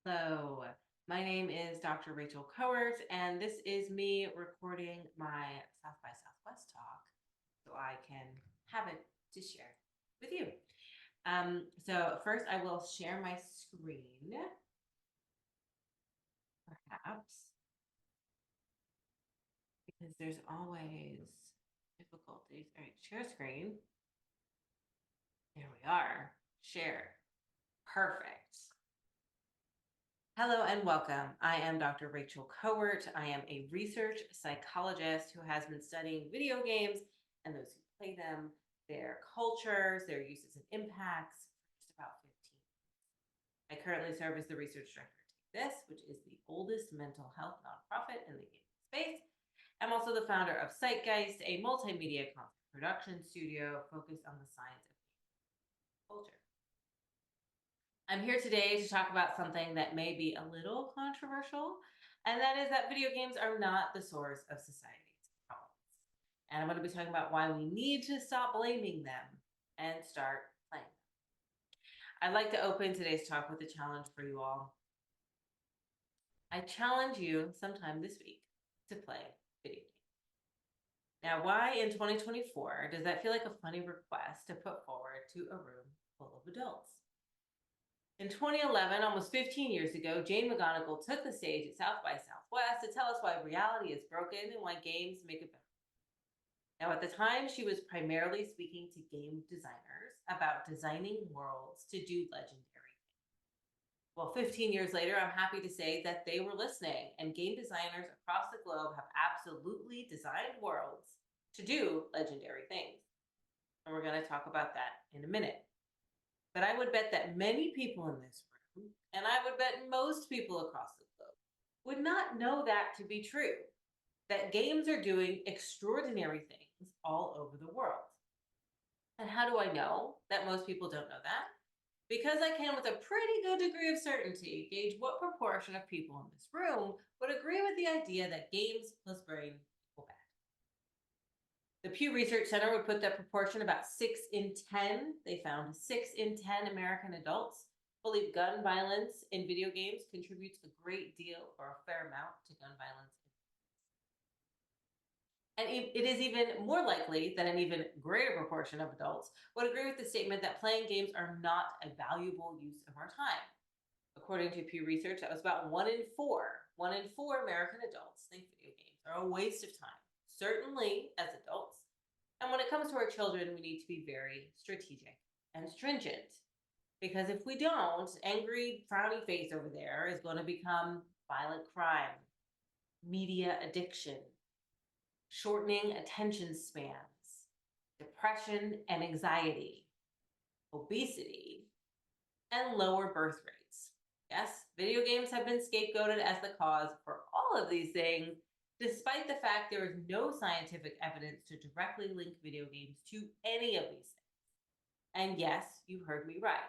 Hello, my name is Dr. Rachel Kowert, and this is me recording my South by Southwest talk so I can have it to share with you. So first I will share my screen, perhaps, because there's always difficulties. All right, share screen. There we are. Share. Perfect. Hello and welcome. I am Dr. Rachel Kowert. I am a research psychologist who has been studying video games and those who play them, their cultures, their uses and impacts for just about 15 years. I currently serve as the research director of Take This, which is the oldest mental health nonprofit in the gaming space. I'm also the founder of Zeitgeist, a multimedia content production studio focused on the science of culture. I'm here today to talk about something that may be a little controversial, and that is that video games are not the source of society's problems. And I'm going to be talking about why we need to stop blaming them and start playing them. I'd like to open today's talk with a challenge for you all. I challenge you sometime this week to play video games. Now, why in 2024 does that feel like a funny request to put forward to a room full of adults? In 2011, almost 15 years ago, Jane McGonigal took the stage at South by Southwest to tell us why reality is broken and why games make it better. Now, at the time, she was primarily speaking to game designers about designing worlds to do legendary things. Well, 15 years later, I'm happy to say that they were listening, and game designers across the globe have absolutely designed worlds to do legendary things. And we're going to talk about that in a minute. But I would bet that many people in this room, and I would bet most people across the globe, would not know that to be true, that games are doing extraordinary things all over the world. And how do I know that most people don't know that? Because I can, with a pretty good degree of certainty, gauge what proportion of people in this room would agree with the idea that games plus brain equal bad. The Pew Research Center would put that proportion about 6 in 10. They found 6 in 10 American adults believe gun violence in video games contributes a great deal or a fair amount to gun violence. And it is even more likely that an even greater proportion of adults would agree with the statement that playing games are not a valuable use of our time. According to Pew Research, that was about 1 in 4. 1 in 4 American adults think video games are a waste of time, certainly as adults. And when it comes to our children, we need to be very strategic and stringent. Because if we don't, angry, frowny face over there is going to become violent crime, media addiction, shortening attention spans, depression and anxiety, obesity, and lower birth rates. Yes, video games have been scapegoated as the cause for all of these things, despite the fact there is no scientific evidence to directly link video games to any of these things. And yes, you heard me right.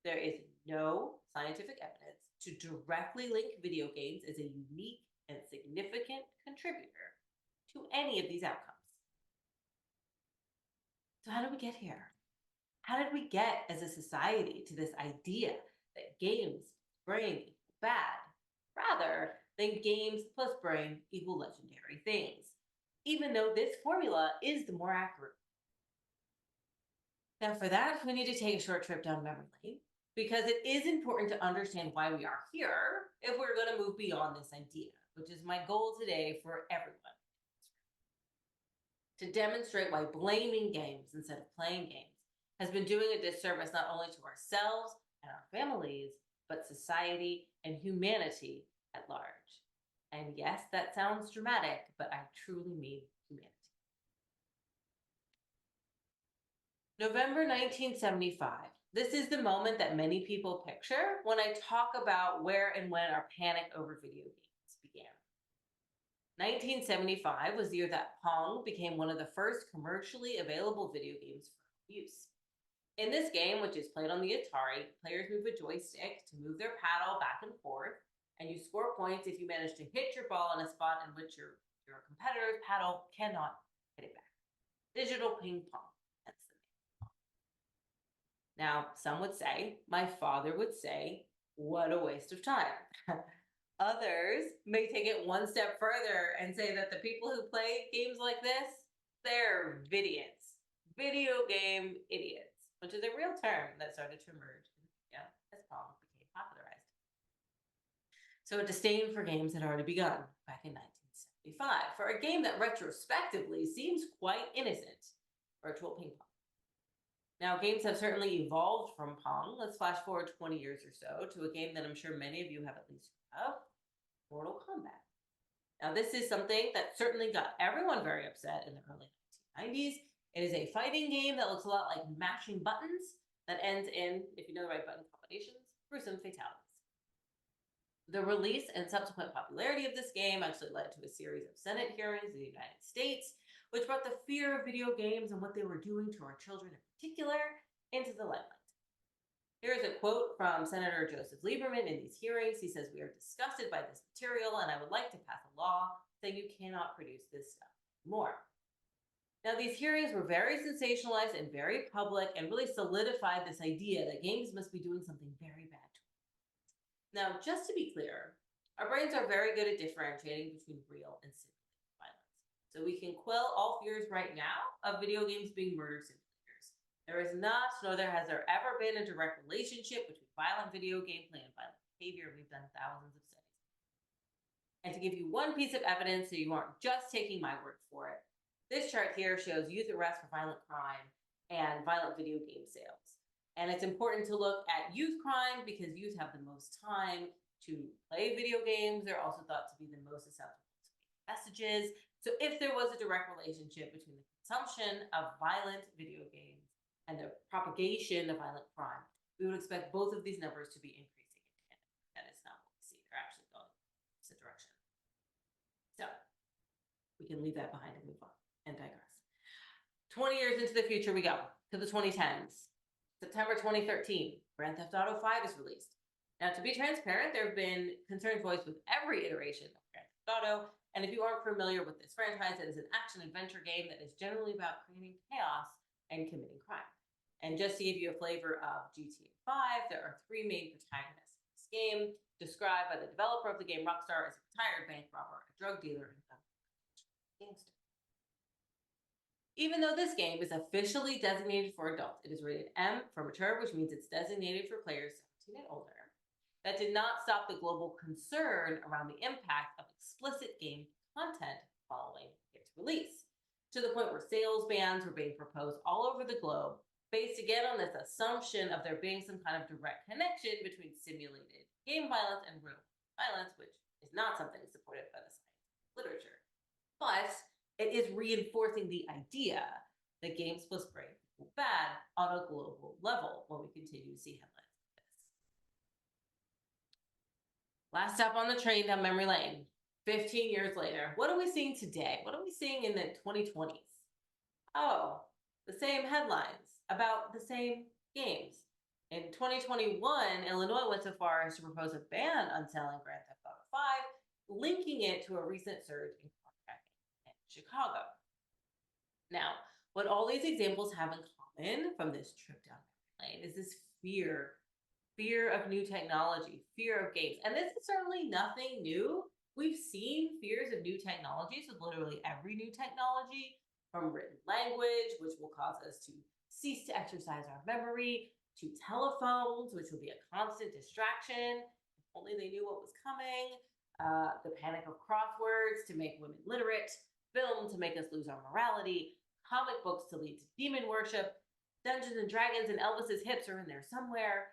There is no scientific evidence to directly link video games as a unique and significant contributor to any of these outcomes. So how did we get here? How did we get as a society to this idea that games, brain equal bad, rather than games plus brain equal legendary things, even though this formula is the more accurate? Now for that, we need to take a short trip down memory lane, because it is important to understand why we are here if we're going to move beyond this idea, which is my goal today for everyone. To demonstrate why blaming games instead of playing games has been doing a disservice not only to ourselves and our families, but society and humanity at large. And yes, that sounds dramatic, but I truly mean humanity. November 1975. This is the moment that many people picture when I talk about where and when our panic over video games began. 1975 was the year that Pong became one of the first commercially available video games for use. In this game, which is played on the Atari, players move a joystick to move their paddle back and forth, and you score points if you manage to hit your ball in a spot in which your competitor's paddle cannot hit it back. Digital ping pong. That's the name. Now, some would say, my father would say, What a waste of time. Others may take it one step further and say that the people who play games like this, they're vidiots, video game idiots, which is a real term that started to emerge as Pong became popularized. So a disdain for games had already begun back in 1975 for a game that retrospectively seems quite innocent, virtual ping pong. Now, games have certainly evolved from Pong. Let's flash forward 20 years or so to a game that I'm sure many of you have at least heard of, Mortal Kombat. Now, this is something that certainly got everyone very upset in the early 1990s. It is a fighting game that looks a lot like mashing buttons that ends in, if you know the right button combinations, gruesome fatalities. The release and subsequent popularity of this game actually led to a series of Senate hearings in the United States, which brought the fear of video games and what they were doing to our children in particular into the limelight. Here is a quote from Senator Joseph Lieberman in these hearings. He says, "We are disgusted by this material, and I would like to pass a law saying you cannot produce this stuff anymore." Now, these hearings were very sensationalized and very public and really solidified this idea that games must be doing something very bad to us. Now, just to be clear, our brains are very good at differentiating between real and simulated violence. So we can quell all fears right now of video games being murder simulators. There is not, nor there has there ever been, a direct relationship between violent video gameplay and violent behavior. We've done thousands of studies. And to give you one piece of evidence so you aren't just taking my word for it, this chart here shows youth arrests for violent crime and violent video game sales. And it's important to look at youth crime because youth have the most time to play video games. They're also thought to be the most susceptible to messages. So if there was a direct relationship between the consumption of violent video games and the propagation of violent crime, we would expect both of these numbers to be increasing in tandem. That is not what we see. They're actually going in the opposite direction. So we can leave that behind and move on and digress. 20 years into the future we go, to the 2010s. September 2013, Grand Theft Auto 5 is released. Now, to be transparent, there have been concerns voiced with every iteration of Grand Theft Auto, and if you aren't familiar with this franchise, it is an action-adventure game that is generally about creating chaos and committing crime. And just to give you a flavor of GTA 5, there are three main protagonists in this game, described by the developer of the game, Rockstar, as a retired bank robber, a drug dealer, and a gangster. Even though this game is officially designated for adults, it is rated M for mature, which means it's designated for players 17 and older. That did not stop the global concern around the impact of explicit game content following its release, to the point where sales bans were being proposed all over the globe, based again on this assumption of there being some kind of direct connection between simulated game violence and real violence, which is not something supported by the scientific literature. But it is reinforcing the idea that games plus brain equal bad on a global level when we continue to see headlines like this. Last stop on the train down memory lane, 15 years later. What are we seeing today? What are we seeing in the 2020s? Oh, the same headlines about the same games. In 2021, Illinois went so far as to propose a ban on selling Grand Theft Auto 5, linking it to a recent surge in in Chicago. Now, what all these examples have in common from this trip down memory lane is this fear of new technology, fear of games. And this is certainly nothing new. We've seen fears of new technologies with literally every new technology, from written language, which will cause us to cease to exercise our memory, to telephones, which will be a constant distraction. If only they knew what was coming. The panic of crosswords to make women literate, film to make us lose our morality, comic books to lead to demon worship, Dungeons and Dragons and Elvis's hips are in there somewhere.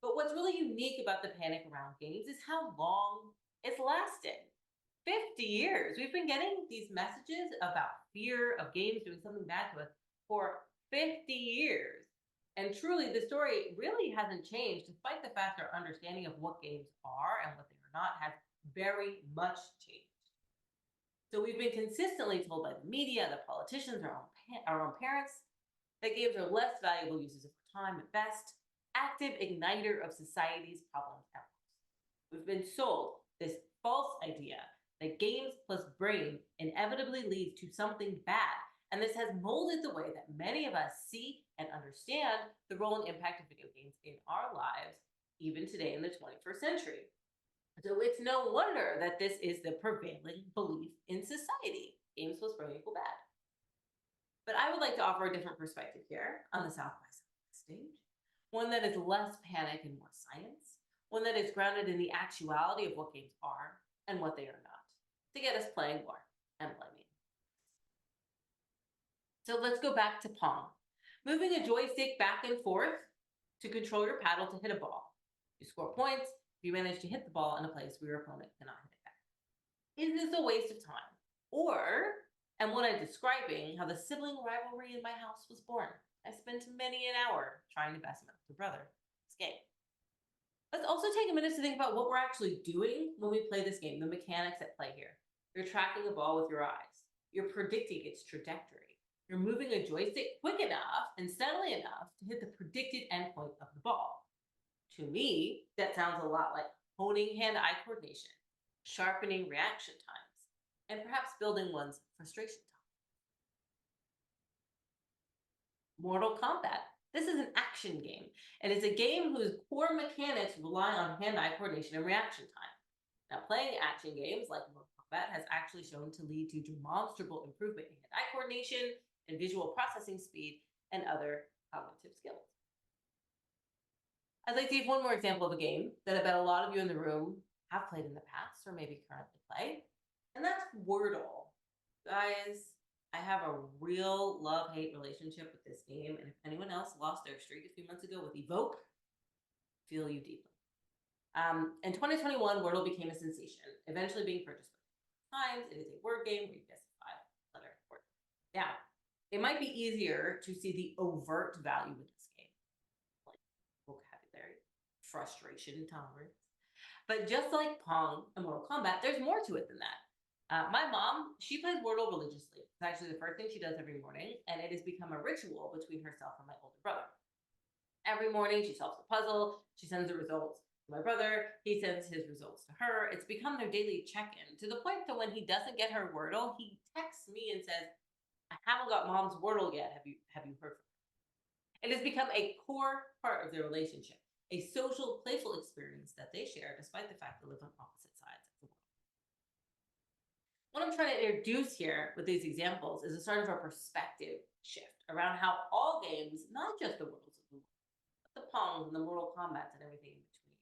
But what's really unique about the panic around games is how long it's lasted. 50 years. We've been getting these messages about fear of games doing something bad to us for 50 years. And truly, the story really hasn't changed, despite the fact our understanding of what games are and what they are not has very much changed. So we've been consistently told by the media, the politicians, our own parents, that games are less valuable uses of our time at best, active igniter of society's problems at worst. We've been sold this false idea that games plus brain inevitably leads to something bad, and this has molded the way that many of us see and understand the role and impact of video games in our lives even today in the 21st century. So it's no wonder that this is the prevailing belief in society. Games plus brilliant equal bad. But I would like to offer a different perspective here on the South by Southwest stage, one that is less panic and more science, one that is grounded in the actuality of what games are and what they are not, to get us playing more and blaming. So let's go back to Pong. Moving a joystick back and forth to control your paddle to hit a ball. You score points if you manage to hit the ball in a place where your opponent cannot hit it back. Is this a waste of time? Or am what I'm describing how the sibling rivalry in my house was born? I spent many an hour trying to best my older brother this game. Let's also take a minute to think about what we're actually doing when we play this game, the mechanics at play here. You're tracking a ball with your eyes. You're predicting its trajectory. You're moving a joystick quick enough and steadily enough to hit the predicted endpoint of the ball. To me, that sounds a lot like honing hand-eye coordination, sharpening reaction times, and perhaps building one's frustration tolerance. Mortal Kombat. This is an action game, and it's a game whose core mechanics rely on hand-eye coordination and reaction time. Now, playing action games like Mortal Kombat has actually shown to lead to demonstrable improvement in hand-eye coordination and visual processing speed and other cognitive skills. I'd like to give one more example of a game that I bet a lot of you in the room have played in the past or maybe currently play, and that's Wordle. Guys, I have a real love-hate relationship with this game, and if anyone else lost their streak a few months ago with Evoke, feel you deeply. In 2021, Wordle became a sensation, eventually being purchased by times. It is a word game where you guess a 5-letter word. Now, it might be easier to see the overt value in this game, like vocabulary, frustration tolerance. But just like Pong and Mortal Kombat, there's more to it than that. My mom, she plays Wordle religiously. It's actually the first thing she does every morning, and it has become a ritual between herself and my older brother. Every morning, she solves a puzzle, she sends the results to my brother, he sends his results to her. It's become their daily check-in, to the point that when he doesn't get her Wordle, he texts me and says, I haven't got mom's Wordle yet. Have you heard from her? It has become a core part of their relationship, a social, playful experience that they share despite the fact they live on opposite sides of the world. What I'm trying to introduce here with these examples is a sort of a perspective shift around how all games, not just the Wordles of the world, but the Pongs and the Mortal Kombats and everything in between,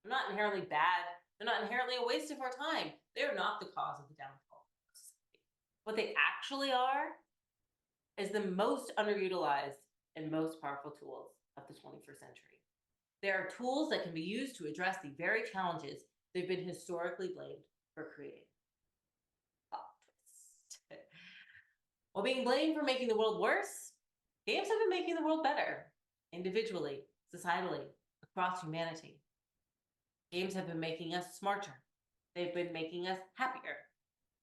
they're not inherently bad. They're not inherently a waste of our time. They're not the cause of the downfall of society. What they actually are is the most underutilized and most powerful tools of the 21st century. They are tools that can be used to address the very challenges they've been historically blamed for creating. While being blamed for making the world worse, games have been making the world better, individually, societally, across humanity. Games have been making us smarter. They've been making us happier.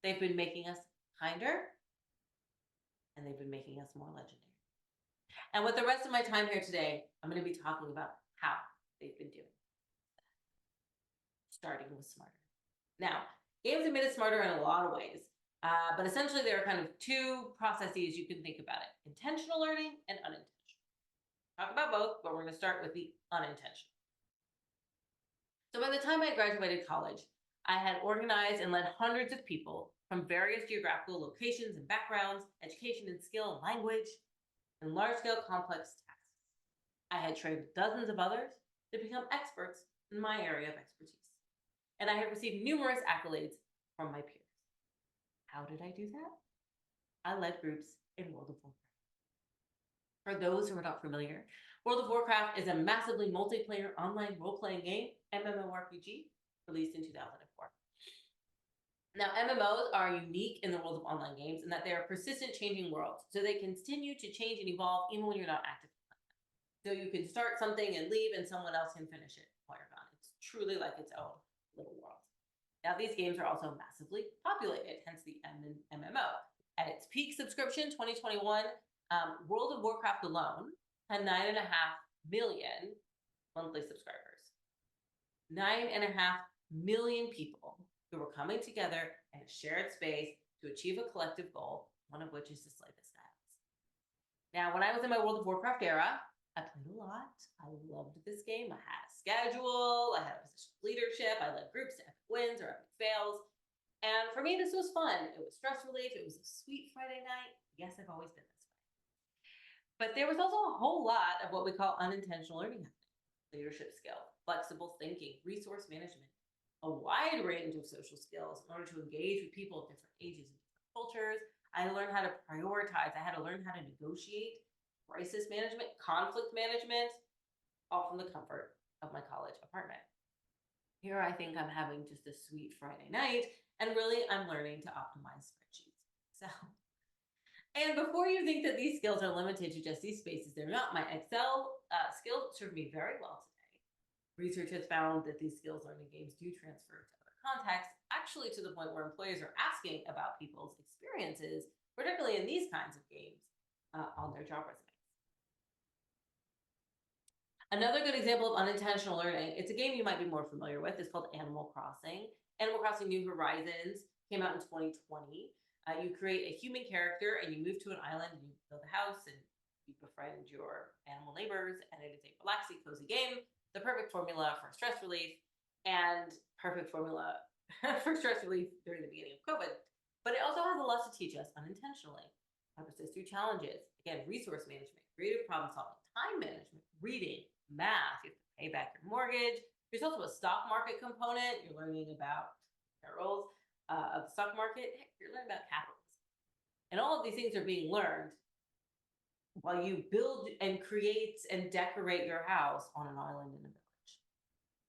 They've been making us kinder. And they've been making us more legendary. And with the rest of my time here today, I'm going to be talking about how they've been doing. Starting with smarter. Now, games have made us smarter in a lot of ways, but essentially there are kind of two processes you can think about it: intentional learning and unintentional. Talk about both, but we're going to start with the unintentional. So by the time I graduated college, I had organized and led hundreds of people from various geographical locations and backgrounds, education and skill and language, and large-scale complex tasks. I had trained dozens of others to become experts in my area of expertise, and I had received numerous accolades from my peers. How did I do that? I led groups in World of Warcraft. For those who are not familiar, World of Warcraft is a massively multiplayer online role-playing game, MMORPG, released in 2004. Now, MMOs are unique in the world of online games in that they are persistent changing worlds, so they continue to change and evolve even when you're not actively playing them. So you can start something and leave and someone else can finish it while you're gone. It's truly like its own little world. Now, these games are also massively populated, hence the MMO. At its peak subscription, 2021, World of Warcraft alone had 9.5 million monthly subscribers. 9.5 million people who were coming together in a shared space to achieve a collective goal, one of which is to slay the Styles. Now, when I was in my World of Warcraft era, I played a lot. I loved this game. I had a schedule. I had a position of leadership. I led groups to epic wins or epic fails. And for me, this was fun. It was stress relief. It was a sweet Friday night. Yes, I've always been this way. But there was also a whole lot of what we call unintentional learning happening. Leadership skill, flexible thinking, resource management, a wide range of social skills in order to engage with people of different ages and different cultures. I learned how to prioritize. I had to learn how to negotiate, crisis management, conflict management, all from the comfort of my college apartment. Here I think I'm having just a sweet Friday night, and really I'm learning to optimize spreadsheets. So, and before you think that these skills are limited to just these spaces, they're not. My Excel skills served me very well today. Research has found that these skills learned in games do transfer to other contexts, actually to the point where employers are asking about people's experiences, particularly in these kinds of games, on their job resumes. Another good example of unintentional learning, it's a game you might be more familiar with, it's called Animal Crossing. Animal Crossing New Horizons came out in 2020. You create a human character and you move to an island and you build a house and you befriend your animal neighbors, and it is a relaxing, cozy game, the perfect formula for stress relief and perfect formula for stress relief during the beginning of COVID. But it also has a lot to teach us unintentionally. How to persist through challenges. Again, resource management, creative problem solving, time management, reading, math. You have to pay back your mortgage. There's also a stock market component. You're learning about perils of the stock market. Heck, you're learning about capitalism. And all of these things are being learned while you build and create and decorate your house on an island in a village.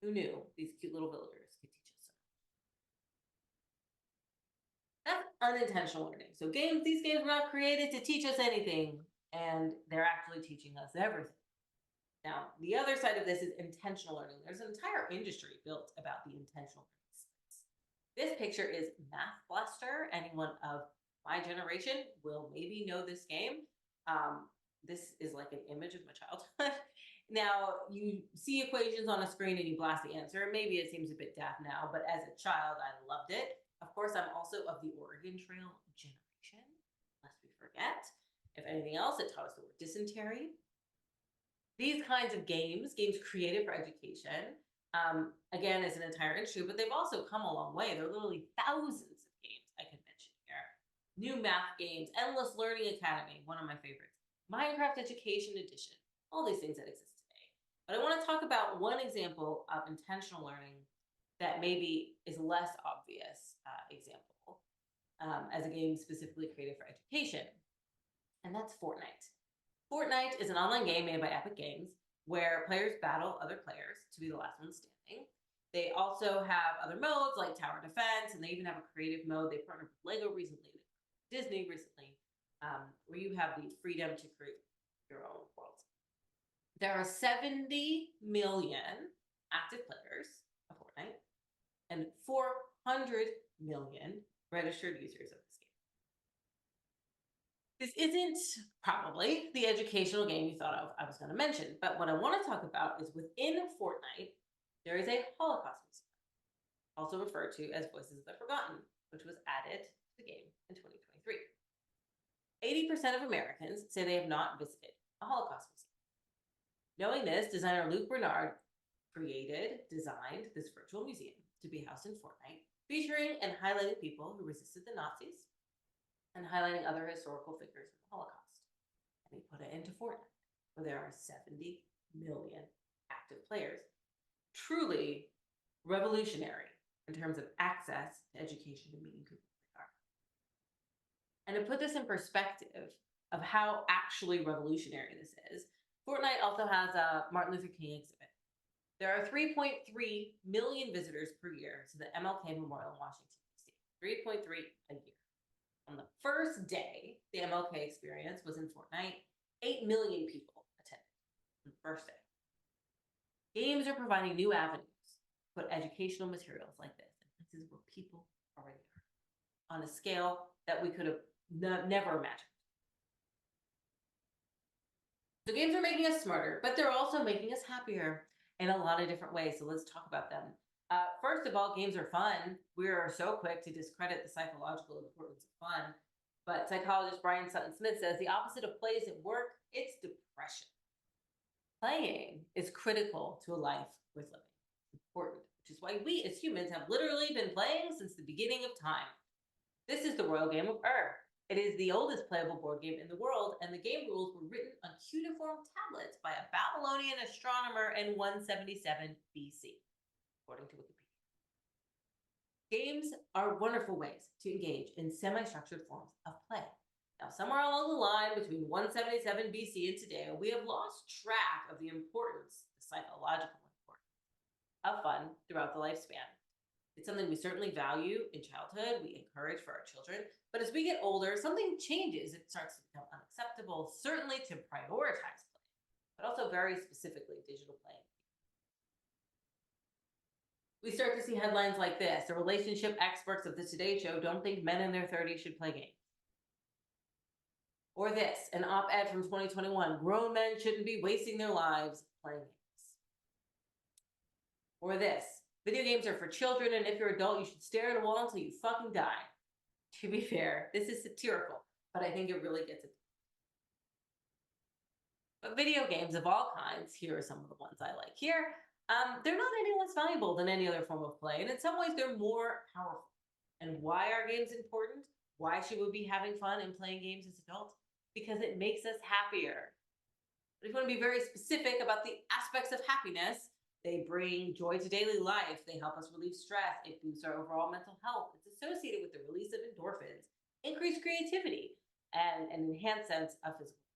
Who knew these cute little villagers could teach us so much? That's unintentional learning. So these games were not created to teach us anything, and they're actually teaching us everything. Now, the other side of this is intentional learning. There's an entire industry built about the intentional learning space. This picture is Math Blaster. Anyone of my generation will maybe know this game. This is like an image of my childhood. Now, you see equations on a screen and you blast the answer. Maybe it seems a bit daft now, but as a child, I loved it. Of course, I'm also of the Oregon Trail generation, lest we forget. If anything else, it taught us the word dysentery. These kinds of games created for education, again, is an entire industry, but they've also come a long way. There are literally thousands of games I can mention here. New math games, Endless Learning Academy, one of my favorites, Minecraft Education Edition, all these things that exist today. But I want to talk about one example of intentional learning that maybe is less obvious example as a game specifically created for education, and that's Fortnite. Fortnite is an online game made by Epic Games where players battle other players to be the last one standing. They also have other modes like tower defense, and they even have a creative mode. They partnered with Lego recently, Disney recently, where you have the freedom to create your own world. There are 70 million active players of Fortnite and 400 million registered users of this game. This isn't probably the educational game you thought of I was going to mention, but what I want to talk about is within Fortnite, there is a Holocaust museum, also referred to as Voices of the Forgotten, which was added to the game in 2023. 80% of Americans say they have not visited a Holocaust museum. Knowing this, designer Luc Bernard designed this virtual museum to be housed in Fortnite, featuring and highlighting people who resisted the Nazis and highlighting other historical figures in the Holocaust. And he put it into Fortnite, where there are 70 million active players. Truly revolutionary in terms of access to education and meeting people where they are. And to put this in perspective of how actually revolutionary this is, Fortnite also has a Martin Luther King exhibit. There are 3.3 million visitors per year to the MLK Memorial in Washington, D.C. 3.3 a year. On the first day, the MLK experience was in Fortnite. 8 million people attended on the first day. Games are providing new avenues to put educational materials like this in places where people already are, on a scale that we could have never imagined. So games are making us smarter, but they're also making us happier in a lot of different ways. So let's talk about them. First of all, games are fun. We are so quick to discredit the psychological importance of fun. But psychologist Brian Sutton Smith says the opposite of play isn't work, it's depression. Playing is critical to a life worth living. It's important, which is why we as humans have literally been playing since the beginning of time. This is the royal game of Ur. It is the oldest playable board game in the world, and the game rules were written on cuneiform tablets by a Babylonian astronomer in 177 BC, according to Wikipedia. Games are wonderful ways to engage in semi-structured forms of play. Now, somewhere along the line between 177 BC and today, we have lost track of the importance, the psychological importance, of fun throughout the lifespan. It's something we certainly value in childhood, we encourage for our children, but as we get older, something changes. It starts to become unacceptable, certainly to prioritize play, but also very specifically digital play. We start to see headlines like this: the relationship experts of the Today Show don't think men in their 30s should play games. Or this, an op-ed from 2021, grown men shouldn't be wasting their lives playing games. Or this, video games are for children, and if you're an adult, you should stare at a wall until you fucking die. To be fair, this is satirical, but I think it really gets it. But video games of all kinds, here are some of the ones I like here, they're not any less valuable than any other form of play, and in some ways they're more powerful. And why are games important? Why should we be having fun and playing games as adults? Because it makes us happier. But if you want to be very specific about the aspects of happiness, they bring joy to daily life. They help us relieve stress. It boosts our overall mental health. It's associated with the release of endorphins, increased creativity, and an enhanced sense of physical.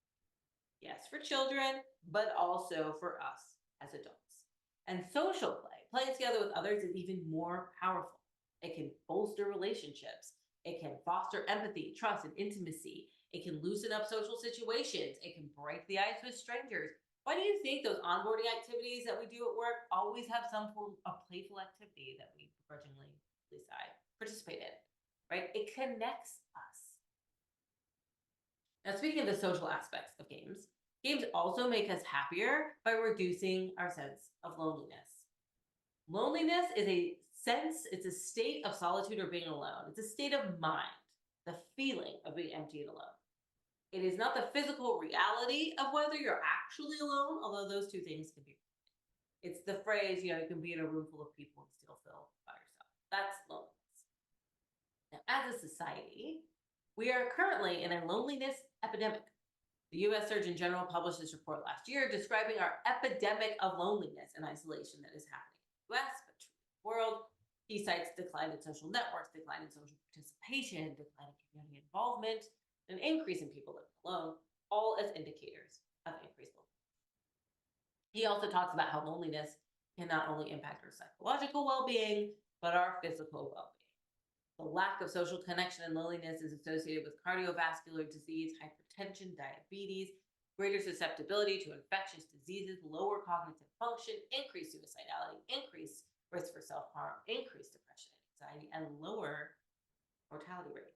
Yes, for children, but also for us as adults. And social play, playing together with others, is even more powerful. It can bolster relationships. It can foster empathy, trust, and intimacy. It can loosen up social situations. It can break the ice with strangers. Why do you think those onboarding activities that we do at work always have some form of playful activity that we begrudgingly, at least I, participate in, right? It connects us. Now, speaking of the social aspects of games, games also make us happier by reducing our sense of loneliness. Loneliness is it's a state of solitude or being alone. It's a state of mind, the feeling of being empty and alone. It is not the physical reality of whether you're actually alone, although those two things can be. It's the phrase, you can be in a room full of people and still feel by yourself. That's loneliness. Now, as a society, we are currently in a loneliness epidemic. The U.S. Surgeon General published this report last year describing our epidemic of loneliness and isolation that is happening in the U.S., but true in the world. He cites decline in social networks, decline in social participation, decline in community involvement, an increase in people living alone, all as indicators of increased loneliness. He also talks about how loneliness can not only impact our psychological well-being, but our physical well-being. The lack of social connection and loneliness is associated with cardiovascular disease, hypertension, diabetes, greater susceptibility to infectious diseases, lower cognitive function, increased suicidality, increased risk for self-harm, increased depression and anxiety, and lower mortality rates.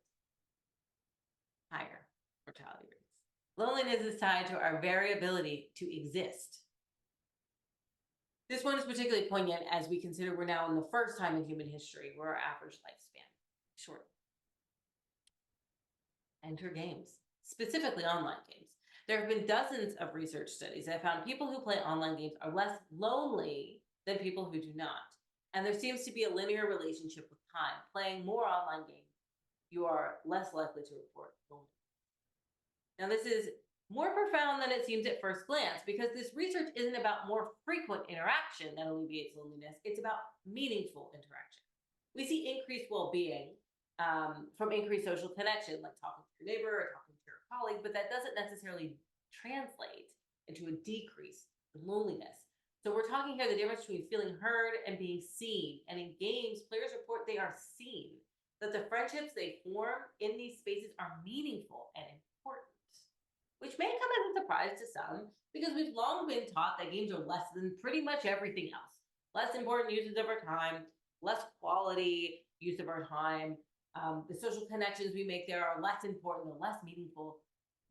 Higher mortality rates. Loneliness is tied to our variability to exist. This one is particularly poignant as we consider we're now in the first time in human history where our average lifespan is short. Enter games, specifically online games. There have been dozens of research studies that have found people who play online games are less lonely than people who do not. And there seems to be a linear relationship with time. Playing more online games, you are less likely to report loneliness. Now, this is more profound than it seems at first glance, because this research isn't about more frequent interaction that alleviates loneliness. It's about meaningful interaction. We see increased well-being from increased social connection, like talking to your neighbor or talking to your colleague, but that doesn't necessarily translate into a decrease in loneliness. So we're talking here the difference between feeling heard and being seen. And in games, players report they are seen, that the friendships they form in these spaces are meaningful and important, which may come as a surprise to some, because we've long been taught that games are less than pretty much everything else. Less important uses of our time, less quality use of our time. The social connections we make there are less important and less meaningful.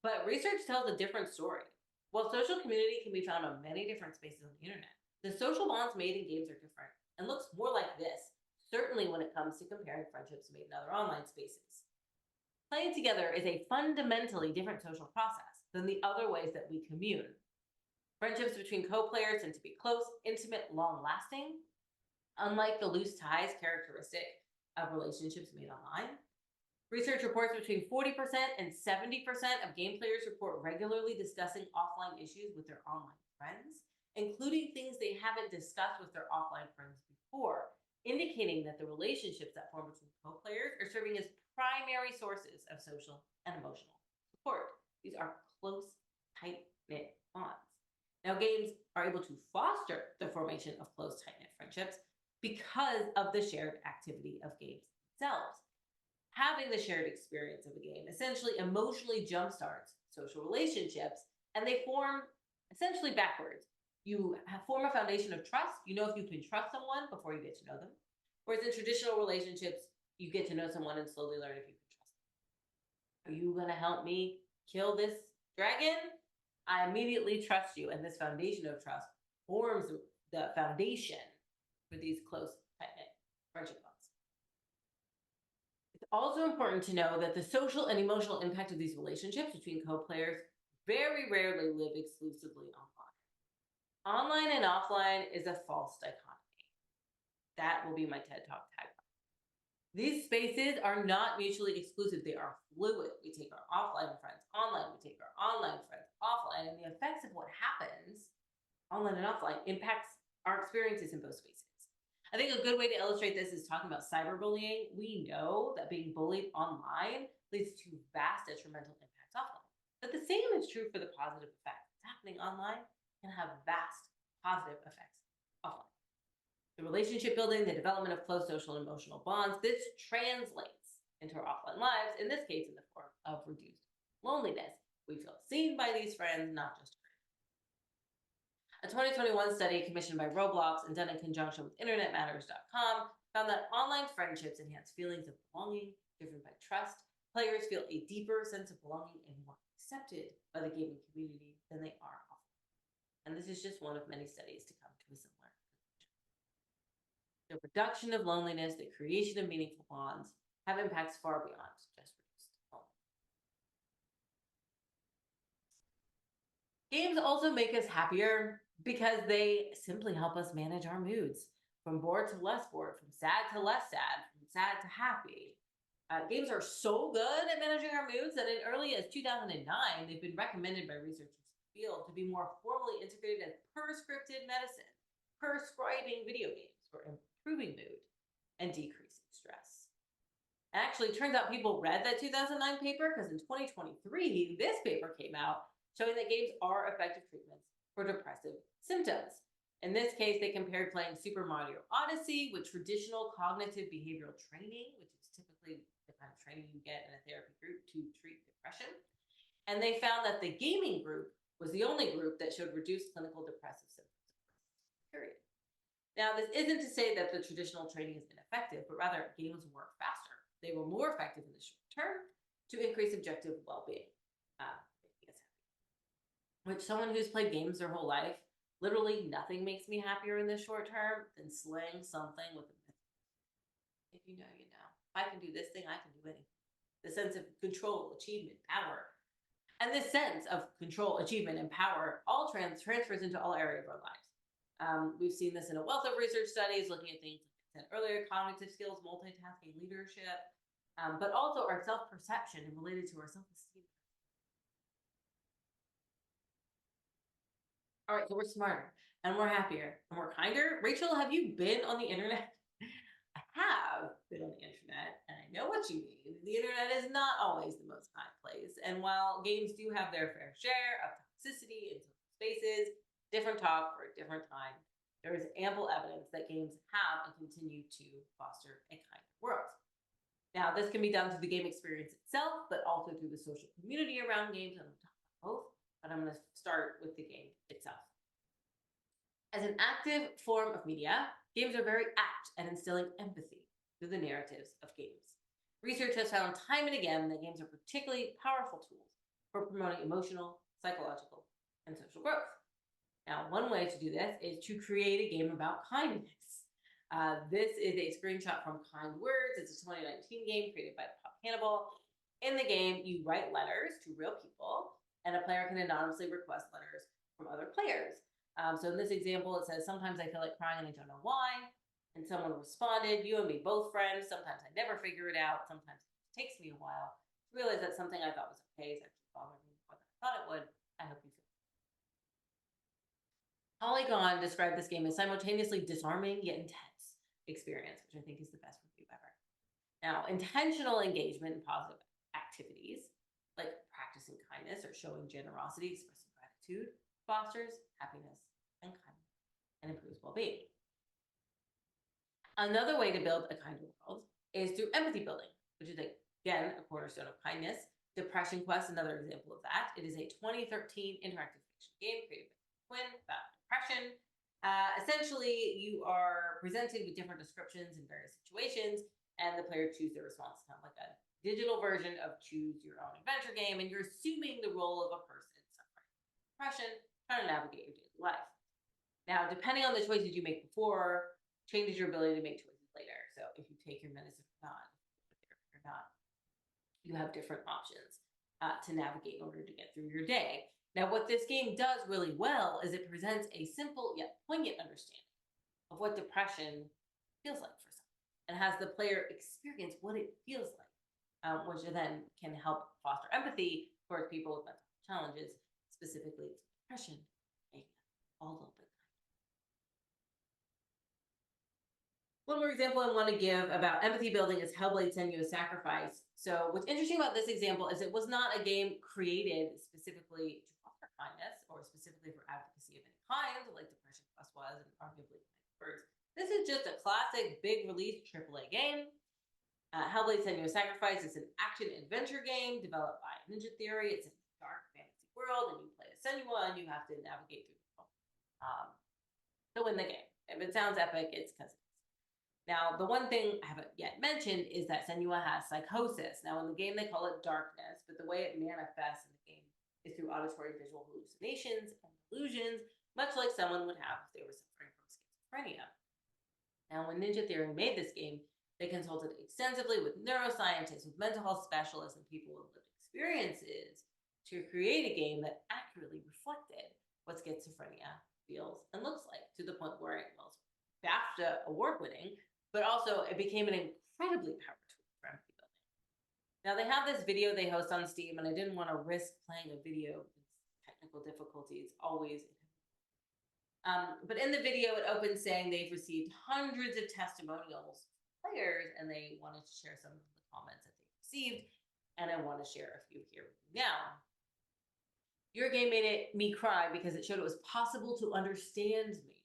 But research tells a different story. While social community can be found on many different spaces on the internet, the social bonds made in games are different and looks more like this, certainly when it comes to comparing friendships made in other online spaces. Playing together is a fundamentally different social process than the other ways that we commune. Friendships between co-players tend to be close, intimate, long-lasting, unlike the loose ties characteristic of relationships made online. Research reports between 40% and 70% of game players report regularly discussing offline issues with their online friends, including things they haven't discussed with their offline friends before, indicating that the relationships that form between co-players are serving as primary sources of social and emotional support. These are close, tight-knit bonds. Now, games are able to foster the formation of close, tight-knit friendships because of the shared activity of games themselves. Having the shared experience of a game essentially emotionally jumpstarts social relationships, and they form essentially backwards. You form a foundation of trust. You know if you can trust someone before you get to know them. Whereas in traditional relationships, you get to know someone and slowly learn if you can trust them. Are you going to help me kill this dragon? I immediately trust you. And this foundation of trust forms the foundation for these close, tight-knit friendship bonds. It's also important to know that the social and emotional impact of these relationships between co-players very rarely live exclusively online. Online and offline is a false dichotomy. That will be my TED Talk tagline. These spaces are not mutually exclusive. They are fluid. We take our offline friends online. We take our online friends offline. And the effects of what happens online and offline impacts our experiences in both spaces. I think a good way to illustrate this is talking about cyberbullying. We know that being bullied online leads to vast detrimental impacts offline. But the same is true for the positive effects. What's happening online can have vast positive effects offline. The relationship building, the development of close social and emotional bonds, this translates into our offline lives, in this case in the form of reduced loneliness. We feel seen by these friends, not just a 2021 study commissioned by Roblox and done in conjunction with InternetMatters.com found that online friendships enhance feelings of belonging, driven by trust. Players feel a deeper sense of belonging and more accepted by the gaming community than they are offline. And this is just one of many studies to come to a similar conclusion. The reduction of loneliness, the creation of meaningful bonds have impacts far beyond just reduced loneliness. Games also make us happier because they simply help us manage our moods, from bored to less bored, from sad to less sad, from sad to happy. Games are so good at managing our moods that as early as 2009, they've been recommended by researchers in the field to be more formally integrated as prescriptive medicine, prescribing video games for improving mood and decreasing stress. And actually, it turns out people read that 2009 paper because in 2023, this paper came out showing that games are effective treatments for depressive symptoms. In this case, they compared playing Super Mario Odyssey with traditional cognitive behavioral training, which is typically the kind of training you get in a therapy group to treat depression. And they found that the gaming group was the only group that showed reduced clinical depressive symptoms, period. Now, this isn't to say that the traditional training is ineffective, but rather games work faster. They were more effective in the short term to increase objective well-being. Which someone who's played games their whole life, literally nothing makes me happier in the short term than slaying something with a myth. If you know, you know. If I can do this thing, I can do anything. The sense of control, achievement, power. And this sense of control, achievement, and power all transfers into all areas of our lives. We've seen this in a wealth of research studies looking at things like I said earlier, cognitive skills, multitasking, leadership, but also our self-perception and related to our self-esteem. All right, so we're smarter and we're happier and we're kinder. Rachel, have you been on the internet? I have been on the internet and I know what you mean. The internet is not always the most kind place. And while games do have their fair share of toxicity in social spaces, different talk for a different time, there is ample evidence that games have and continue to foster a kinder world. Now, this can be done through the game experience itself, but also through the social community around games, and I'm talking about both. But I'm going to start with the game itself. As an active form of media, games are very apt at instilling empathy through the narratives of games. Research has found time and again that games are particularly powerful tools for promoting emotional, psychological, and social growth. Now, one way to do this is to create a game about kindness. This is a screenshot from Kind Words. It's a 2019 game created by Pop Hannibal. In the game, you write letters to real people, and a player can anonymously request letters from other players. So in this example, it says, sometimes I feel like crying and I don't know why. And someone responded, you and me both friends. Sometimes I never figure it out. Sometimes it takes me a while to realize that something I thought was okay is actually bothering me more than I thought it would. I hope you feel. Polygon described this game as simultaneously disarming yet intense experience, which I think is the best review ever. Now, intentional engagement in positive activities, like practicing kindness or showing generosity, expressing gratitude, fosters happiness and kindness and improves well-being. Another way to build a kinder world is through empathy building, which is, again, a cornerstone of kindness. Depression Quest, another example of that. It is a 2013 interactive fiction game created by Quinn about depression. Essentially, you are presented with different descriptions in various situations, and the player chooses their response, kind of like a digital version of choose your own adventure game, and you're assuming the role of a person suffering depression, trying to navigate your daily life. Now, depending on the choices you make before, changes your ability to make choices later. So if you take your medicine or not, you have different options to navigate in order to get through your day. Now, what this game does really well is it presents a simple yet poignant understanding of what depression feels like for someone, and has the player experience what it feels like, which then can help foster empathy towards people with mental challenges, specifically depression, making it all a little bit. One more example I want to give about empathy building is Hellblade: Senua's Sacrifice. So what's interesting about this example is it was not a game created specifically to foster kindness or specifically for advocacy of any kind, like Depression Quest was, and arguably Birds. This is just a classic big release AAA game. Hellblade: Senua's Sacrifice is an action-adventure game developed by Ninja Theory. It's a dark fantasy world, and you play as Senua, and you have to navigate through the world to win the game. If it sounds epic, it's because now, the one thing I haven't yet mentioned is that Senua has psychosis. Now, in the game, they call it darkness, but the way it manifests in the game is through auditory visual hallucinations and illusions, much like someone would have if they were suffering from schizophrenia. Now, when Ninja Theory made this game, they consulted extensively with neuroscientists, with mental health specialists, and people with lived experiences to create a game that accurately reflected what schizophrenia feels and looks like, to the point where it was BAFTA award-winning, but also it became an incredibly powerful tool for empathy building. Now, they have this video they host on Steam, and I didn't want to risk playing a video with technical difficulties always. But in the video, it opens saying they've received hundreds of testimonials from players, and they wanted to share some of the comments that they received, and I want to share a few here with you now. Your game made me cry because it showed it was possible to understand me.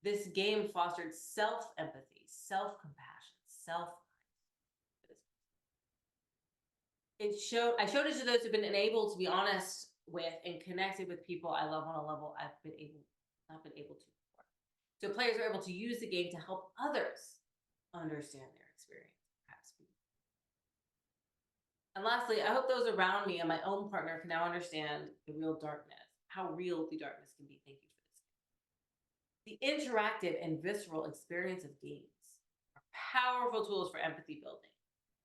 This game fostered self-empathy, self-compassion, I showed it to those who've been enabled to be honest with and connected with people I love on a level I've not been able to before. So players are able to use the game to help others understand their experience, perhaps. And lastly, I hope those around me and my own partner can now understand the real darkness, how real the darkness can be. Thank you. The interactive and visceral experience of games are powerful tools for empathy building.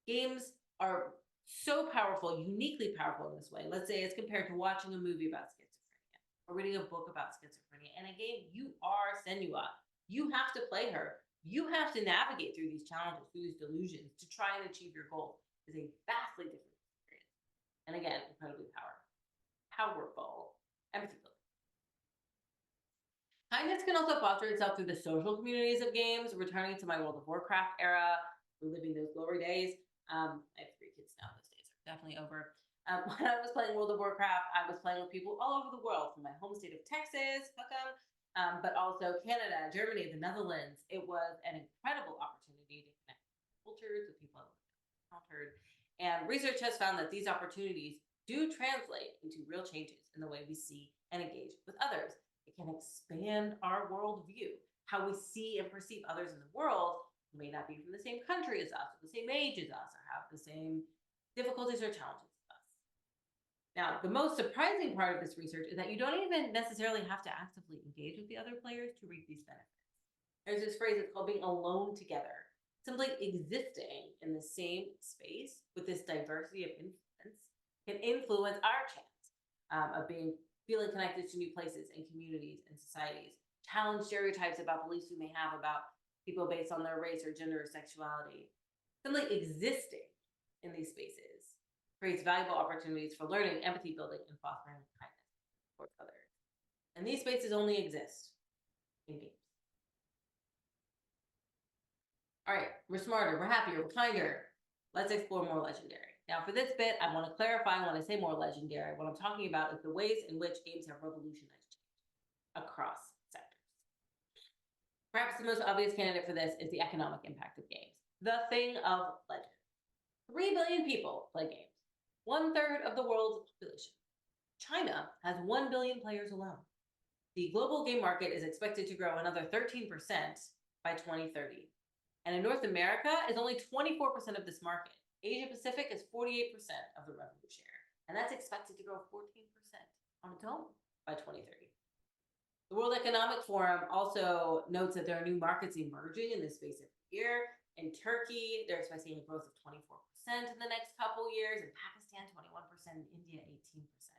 Games are so powerful, uniquely powerful in this way. Let's say it's compared to watching a movie about schizophrenia or reading a book about schizophrenia. In a game, you are Senua. You have to play her. You have to navigate through these challenges, through these delusions to try and achieve your goal. It's a vastly different experience. And again, incredibly powerful empathy building. Kindness can also foster itself through the social communities of games. Returning to my World of Warcraft era, reliving those glory days. I have 3 kids now. Those days are definitely over. When I was playing World of Warcraft, I was playing with people all over the world, from my home state of Texas, but also Canada, Germany, the Netherlands. It was an incredible opportunity to connect with cultures, with people I've encountered. And research has found that these opportunities do translate into real changes in the way we see and engage with others. It can expand our worldview, how we see and perceive others in the world who may not be from the same country as us, or the same age as us, or have the same difficulties or challenges as us. Now, the most surprising part of this research is that you don't even necessarily have to actively engage with the other players to reap these benefits. There's this phrase, it's called being alone together. Simply existing in the same space with this diversity of influence can influence our chance of feeling connected to new places and communities and societies, challenge stereotypes about beliefs we may have about people based on their race or gender or sexuality. Simply existing in these spaces creates valuable opportunities for learning, empathy building, and fostering kindness towards others. And these spaces only exist in games. All right, we're smarter, we're happier, we're kinder. Let's explore more legendary. Now, for this bit, I want to clarify when I say more legendary, what I'm talking about is the ways in which games have revolutionized change across sectors. Perhaps the most obvious candidate for this is the economic impact of games. The thing of legend. 3 billion people play games, 1/3 of the world's population. China has 1 billion players alone. The global game market is expected to grow another 13% by 2030. And in North America is only 24% of this market. Asia Pacific is 48% of the revenue share, and that's expected to grow 14% on its own by 2030. The World Economic Forum also notes that there are new markets emerging in this space every year. In Turkey, they're expecting a growth of 24% in the next couple years. In Pakistan, 21%. In India, 18%.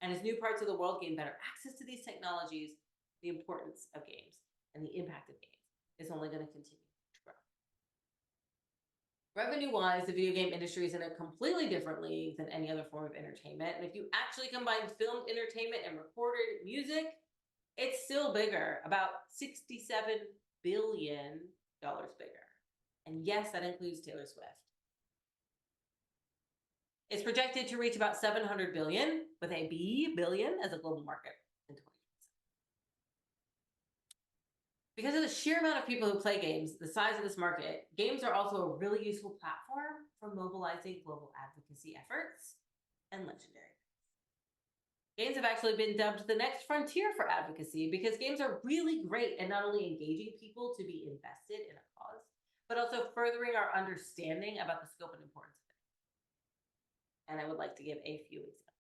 And as new parts of the world gain better access to these technologies, the importance of games and the impact of games is only going to continue to grow. Revenue-wise, the video game industry is in a completely different league than any other form of entertainment. And if you actually combine filmed entertainment and recorded music, it's still bigger, about $67 billion bigger. And yes, that includes Taylor Swift. It's projected to reach about 700 billion, with a billion as a global market in 2027. Because of the sheer amount of people who play games, the size of this market, games are also a really useful platform for mobilizing global advocacy efforts and legendary. Games have actually been dubbed the next frontier for advocacy because games are really great at not only engaging people to be invested in a cause, but also furthering our understanding about the scope and importance of it. And I would like to give a few examples.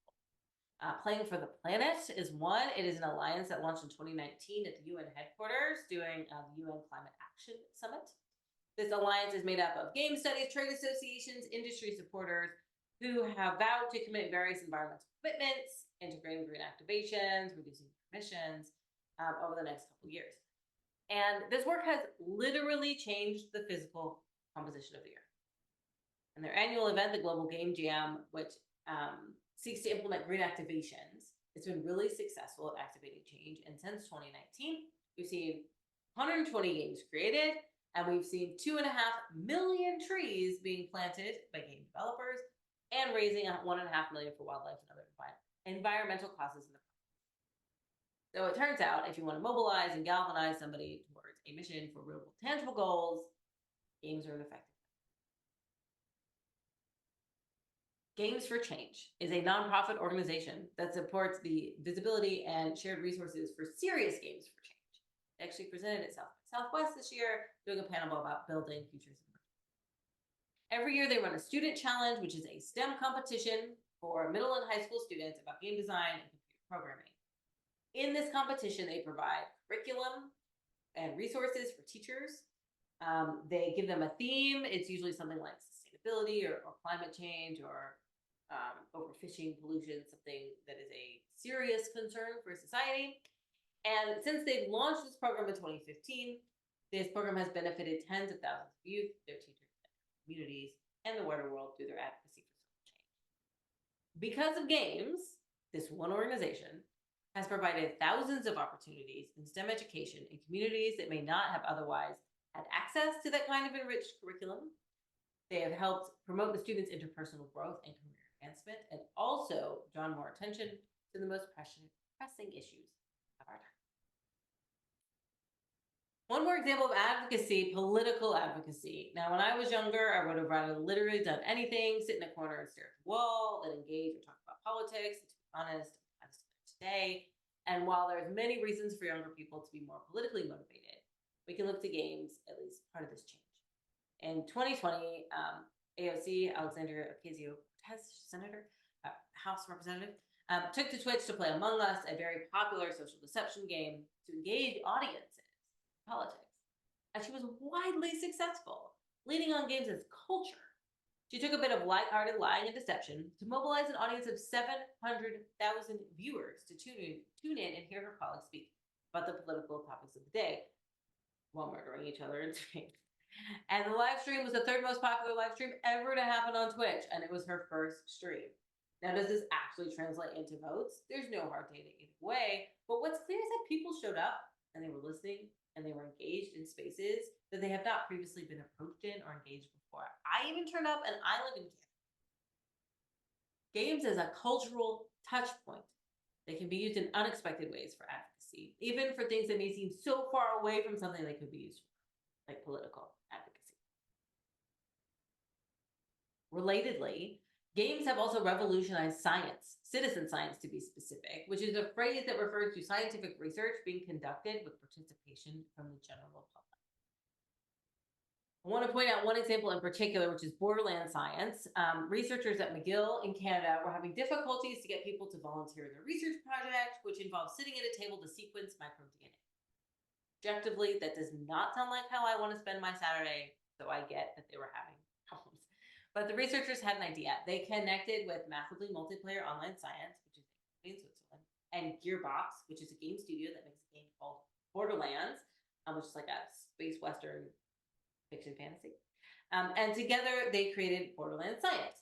Playing for the Planet is one. It is an alliance that launched in 2019 at the UN headquarters during the UN Climate Action Summit. This alliance is made up of game studies, trade associations, industry supporters who have vowed to commit various environmental commitments, integrating green activations, reducing emissions over the next couple of years. And this work has literally changed the physical composition of the Earth. And their annual event, the Global Game Jam, which seeks to implement green activations, it's been really successful at activating change. And since 2019, we've seen 120 games created, and we've seen 2.5 million trees being planted by game developers, and raising $1.5 million for wildlife and other environmental causes in the process. So it turns out, if you want to mobilize and galvanize somebody towards a mission for real, tangible goals, games are an effective. Games for Change is a nonprofit organization that supports the visibility and shared resources for serious games for change. It actually presented itself at Southwest this year, doing a panel about building futures. Every year they run a student challenge, which is a STEM competition for middle and high school students about game design and computer programming. In this competition, they provide curriculum and resources for teachers. They give them a theme. It's usually something like sustainability or climate change or overfishing, pollution, something that is a serious concern for society. And since they've launched this program in 2015, this program has benefited tens of thousands of youth, their teachers, their communities, and the wider world through their advocacy for social change. Because of games, this one organization has provided thousands of opportunities in STEM education in communities that may not have otherwise had access to that kind of enriched curriculum. They have helped promote the students' interpersonal growth and career advancement, and also drawn more attention to the most pressing issues of our time. One more example of advocacy, political advocacy. Now, when I was younger, I would have rather literally done anything, sit in a corner and stare at the wall, than engage or talk about politics. To be honest, I'm today. And while there's many reasons for younger people to be more politically motivated, we can look to games, at least part of this change. In 2020, AOC, Alexandria Ocasio-Cortez, Senator, House Representative, took to Twitch to play Among Us, a very popular social deception game to engage audiences in politics. And she was widely successful, leading on games as culture. She took a bit of lighthearted lying and deception to mobilize an audience of 700,000 viewers to tune in and hear her colleagues speak about the political topics of the day while murdering each other in Spain. And the live stream was the third most popular live stream ever to happen on Twitch, and it was her first stream. Now, does this actually translate into votes? There's no hard data either way, but what's clear is that people showed up and they were listening and they were engaged in spaces that they have not previously been approached in or engaged before. I even turned up and I live in Canada. Games as a cultural touch point. They can be used in unexpected ways for advocacy, even for things that may seem so far away from something they could be used for, like political advocacy. Relatedly, games have also revolutionized science, citizen science to be specific, which is a phrase that refers to scientific research being conducted with participation from the general public. I want to point out one example in particular, which is borderland science. Researchers at McGill in Canada were having difficulties to get people to volunteer in their research project, which involves sitting at a table to sequence microDNA. Objectively, that does not sound like how I want to spend my Saturday, so I get that they were having problems. But the researchers had an idea. They connected with Massively Multiplayer Online Science, which is in Switzerland, and Gearbox, which is a game studio that makes a game called Borderlands, which is like a space western fiction fantasy. And together they created Borderlands Science.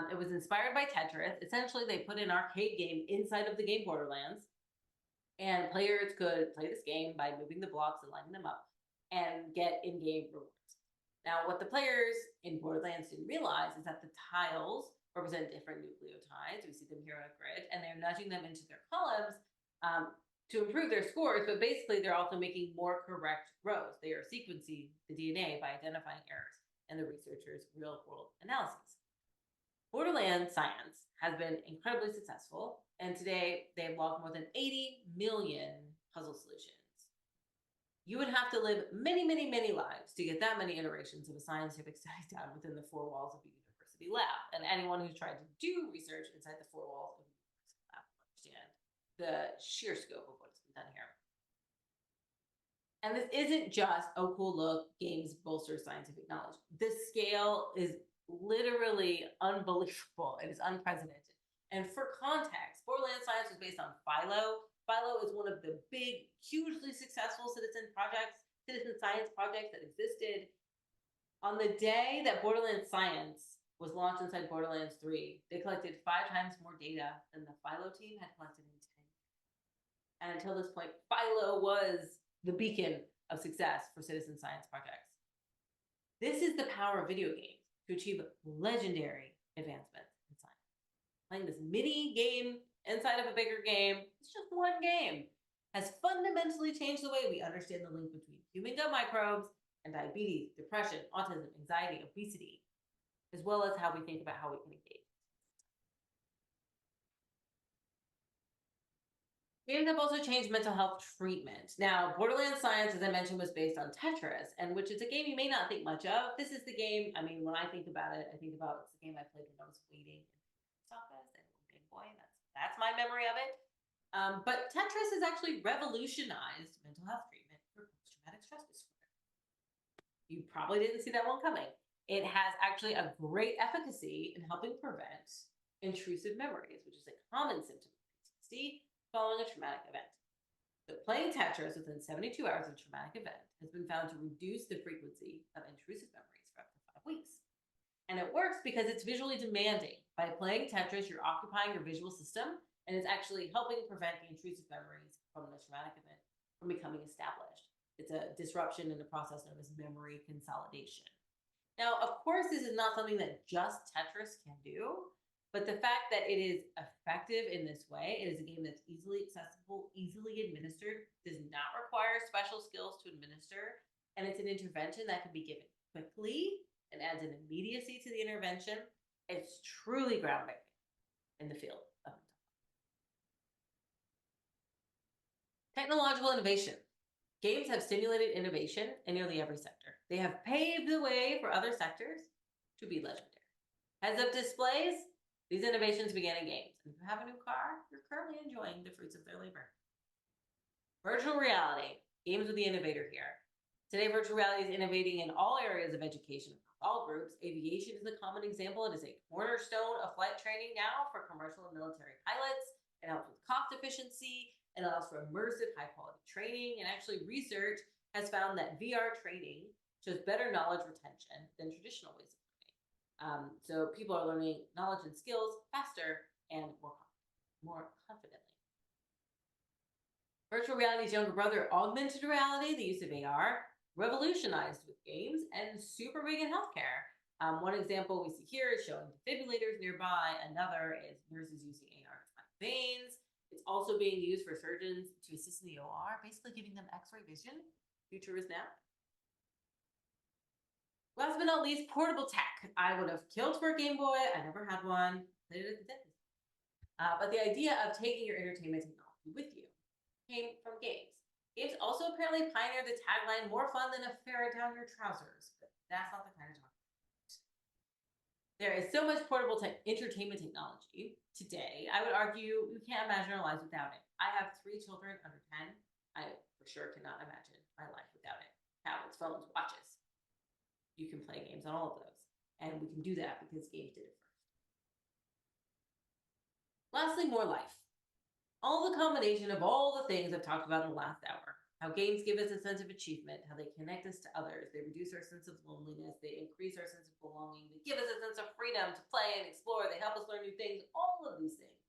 It was inspired by Tetris. Essentially, they put an arcade game inside of the game Borderlands, and players could play this game by moving the blocks and lining them up and get in-game rewards. Now, what the players in Borderlands didn't realize is that the tiles represent different nucleotides. We see them here on a grid, and they're nudging them into their columns to improve their scores, but basically they're also making more correct rows. They are sequencing the DNA by identifying errors in the researchers' real-world analyses. Borderlands Science has been incredibly successful, and today they've logged more than 80 million puzzle solutions. You would have to live many, many, many lives to get that many iterations of a scientific study done within the four walls of a university lab. And anyone who's tried to do research inside the four walls of a university lab will understand the sheer scope of what's been done here. And this isn't just, oh, cool, look, games bolster scientific knowledge. The scale is literally unbelievable. It is unprecedented. And for context, Borderlands Science was based on Philo. Philo is one of the big, hugely successful citizen science projects that existed. On the day that Borderlands Science was launched inside Borderlands 3, they collected 5 times more data than the Philo team had collected in 10 years. And until this point, Philo was the beacon of success for citizen science projects. This is the power of video games to achieve legendary advancements in science. Playing this mini game inside of a bigger game, it's just one game, has fundamentally changed the way we understand the link between human gut microbes and diabetes, depression, autism, anxiety, obesity, as well as how we think about how we can engage. Games have also changed mental health treatment. Now, Borderlands Science, as I mentioned, was based on Tetris, and which is a game you may not think much of. This is the game, I mean, when I think about it, I think about it's the game I played when I was waiting in the office and Game Boy. That's my memory of it. But Tetris has actually revolutionized mental health treatment for post-traumatic stress disorder. You probably didn't see that one coming. It has actually a great efficacy in helping prevent intrusive memories, which is a common symptom of PTSD following a traumatic event. So playing Tetris within 72 hours of a traumatic event has been found to reduce the frequency of intrusive memories for up to 5 weeks. And it works because it's visually demanding. By playing Tetris, you're occupying your visual system, and it's actually helping prevent the intrusive memories from the traumatic event from becoming established. It's a disruption in the process known as memory consolidation. Now, of course, this is not something that just Tetris can do, but the fact that it is effective in this way, it is a game that's easily accessible, easily administered, does not require special skills to administer, and it's an intervention that can be given quickly and adds an immediacy to the intervention. It's truly groundbreaking in the field of mental health. Technological innovation. Games have stimulated innovation in nearly every sector. They have paved the way for other sectors to be legendary. Heads-up displays, these innovations began in games. And if you have a new car, you're currently enjoying the fruits of their labor. Virtual reality. Games were the innovator here. Today, virtual reality is innovating in all areas of education and all groups. Aviation is a common example. It is a cornerstone of flight training now for commercial and military pilots. It helps with cost efficiency. It allows for immersive, high-quality training. And actually, research has found that VR training shows better knowledge retention than traditional ways of learning. So people are learning knowledge and skills faster and more confidently. Virtual reality's younger brother, augmented reality, the use of AR, revolutionized with games and super big in healthcare. One example we see here is showing defibrillators nearby. Another is nurses using AR to find veins. It's also being used for surgeons to assist in the OR, basically giving them X-ray vision. Future is now. Last but not least, portable tech. I would have killed for a Game Boy. I never had one. Played it at the dentist. But the idea of taking your entertainment technology with you came from games. Games also apparently pioneered the tagline, "More fun than a ferret down your trousers." But that's not the kind of talk. There is so much portable entertainment technology today. I would argue you can't imagine our lives without it. I have 3 children under 10. I for sure cannot imagine my life without it. Tablets, phones, watches. You can play games on all of those. And we can do that because games did it first. Lastly, more life. All the combination of all the things I've talked about in the last hour. How games give us a sense of achievement, how they connect us to others, they reduce our sense of loneliness, they increase our sense of belonging, they give us a sense of freedom to play and explore, they help us learn new things, all of these things.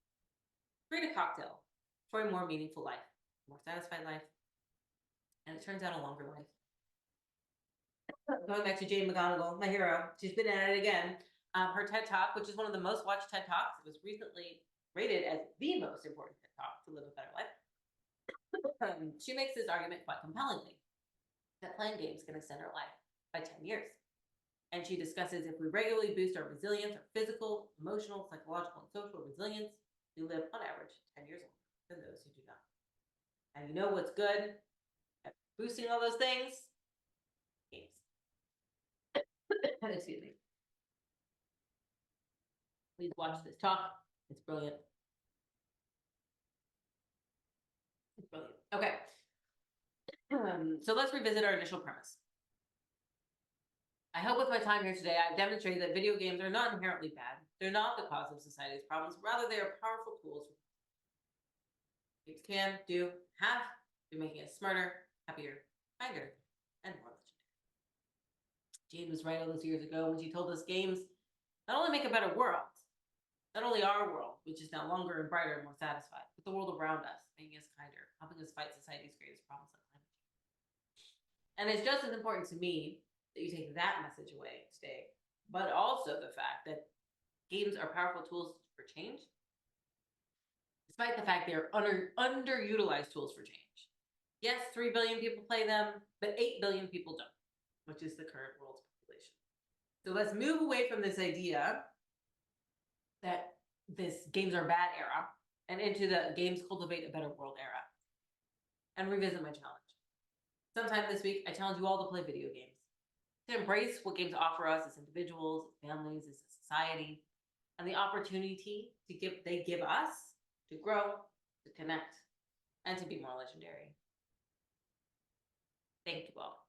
Create a cocktail for a more meaningful life, a more satisfied life, and it turns out a longer life. Going back to Jane McGonigal, my hero, she's been at it again. Her TED Talk, which is one of the most watched TED Talks, was recently rated as the most important TED Talk to live a better life. She makes this argument quite compellingly that playing games can extend our life by 10 years. And she discusses if we regularly boost our resilience, our physical, emotional, psychological, and social resilience, we live on average 10 years older than those who do not. And you know what's good at boosting all those things? Games. Excuse me. Please watch this talk. It's brilliant. It's brilliant. Okay. So let's revisit our initial premise. I hope with my time here today, I've demonstrated that video games are not inherently bad. They're not the cause of society's problems. Rather, they are powerful tools. Games can, do, have been making us smarter, happier, kinder, and more legendary. Jane was right all those years ago when she told us games not only make a better world, not only our world, which is now longer and brighter and more satisfied, but the world around us, making us kinder, helping us fight society's greatest problems like climate change. And it's just as important to me that you take that message away today, but also the fact that games are powerful tools for change, despite the fact they're underutilized tools for change. Yes, 3 billion people play them, but 8 billion people don't, which is the current world's population. So let's move away from this idea that this games are bad era and into the games cultivate a better world era, and revisit my challenge. Sometime this week, I challenge you all to play video games, to embrace what games offer us as individuals, as families, as a society, and the opportunity they give us to grow, to connect, and to be more legendary. Thank you all.